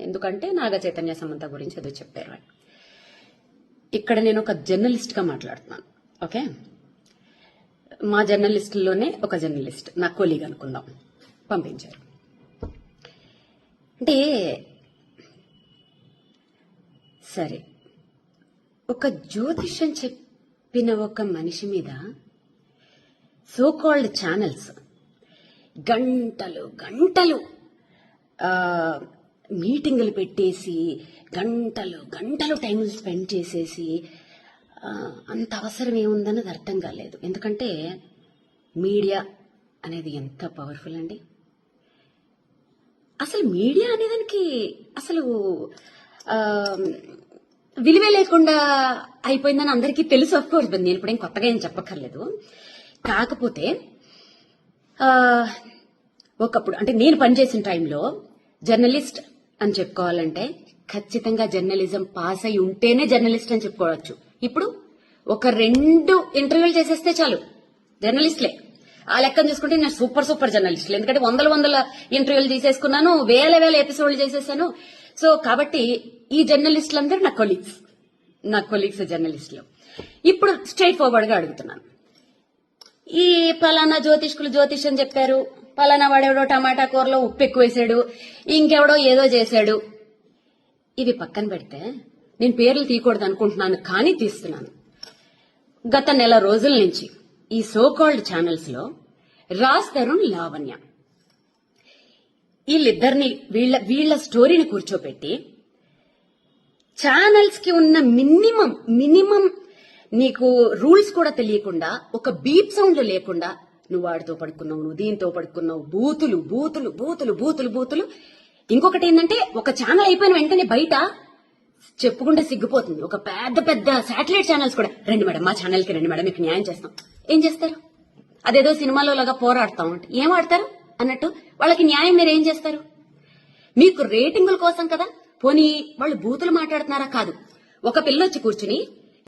ఎందుకంటే నాగ చైతన్య సమంత గురించి ఏదో చెప్పారు అని. ఇక్కడ నేను ఒక జర్నలిస్ట్ గా మాట్లాడుతున్నాను. ఓకే, మా జర్నలిస్టుల్లోనే ఒక జర్నలిస్ట్ నా కొలీగ్ అనుకుందాం పంపించారు. అంటే సరే, ఒక జ్యోతిష్యం చెప్పిన ఒక మనిషి మీద సో కాల్డ్ ఛానల్స్ గంటలు గంటలు మీటింగులు పెట్టేసి గంటలు గంటలు టైం స్పెండ్ చేసేసి అంత అవసరం ఏముందన్నది అర్థం కాలేదు. ఎందుకంటే మీడియా అనేది ఎంత పవర్ఫుల్ అండి. అసలు మీడియా అనేదానికి అసలు విలువే లేకుండా అయిపోయిందని అందరికీ తెలుసు. ఆఫ్ కోర్స్ నేను ఇప్పుడేం కొత్తగా ఏం చెప్పక్కర్లేదు. కాకపోతే ఒకప్పుడు అంటే నేను పనిచేసిన టైంలో జర్నలిస్ట్ అని చెప్పుకోవాలంటే ఖచ్చితంగా జర్నలిజం పాస్ అయి ఉంటేనే జర్నలిస్ట్ అని చెప్పుకోవచ్చు. ఇప్పుడు ఒక 2 ఇంటర్వ్యూలు చేసేస్తే చాలు జర్నలిస్ట్లే. ఆ లెక్కను చూసుకుంటే నేను సూపర్ జర్నలిస్టులు. ఎందుకంటే వందల ఇంటర్వ్యూలు తీసేసుకున్నాను, వేల ఎపిసోడ్లు చేసేసాను. సో కాబట్టి ఈ జర్నలిస్టులందరూ నా కొలీగ్స్ జర్నలిస్టులు. ఇప్పుడు స్ట్రైట్ ఫార్వర్డ్ గా అడుగుతున్నాను. ఈ పలానా జ్యోతిష్యం చెప్పారు, పలానా వాడెవడో టమాటా కూరలో ఉప్పు ఎక్కువ వేసాడు, ఇంకెవడో ఏదో చేశాడు, ఇవి పక్కన పెడితే నేను పేర్లు తీయకూడదు అనుకుంటున్నాను, కానీ తీస్తున్నాను. గత నెల రోజుల నుంచి ఈ సో కాల్డ్ ఛానల్స్ లో రాజ్ తరుణ్, లావణ్య వీళ్ళిద్దరిని వీళ్ళ స్టోరీని కూర్చోపెట్టి ఛానల్స్ కి ఉన్న మినిమం నీకు రూల్స్ కూడా తెలియకుండా, ఒక బీప్ సౌండ్ లేకుండా నువ్వు వాడితో పడుకున్నావు, నువ్వు దీంతో పడుకున్నావు, బూతులు. ఇంకొకటి ఏంటంటే ఒక ఛానల్ అయిపోయిన వెంటనే బయట చెప్పుకుంటే సిగ్గిపోతుంది. ఒక పెద్ద శాటిలైట్ ఛానల్స్ కూడా రండి మేడం, మా ఛానల్ కి రండి మేడం, మీకు న్యాయం చేస్తాం. ఏం చేస్తారు? అదేదో సినిమాలో లాగా పోరాడతాం అంటే ఏం ఆడతారు అన్నట్టు వాళ్ళకి న్యాయం మీరు ఏం చేస్తారు? మీకు రేటింగుల కోసం కదా. పోనీ వాళ్ళు బూతులు మాట్లాడుతున్నారా? కాదు. ఒక పిల్ల వచ్చి కూర్చుని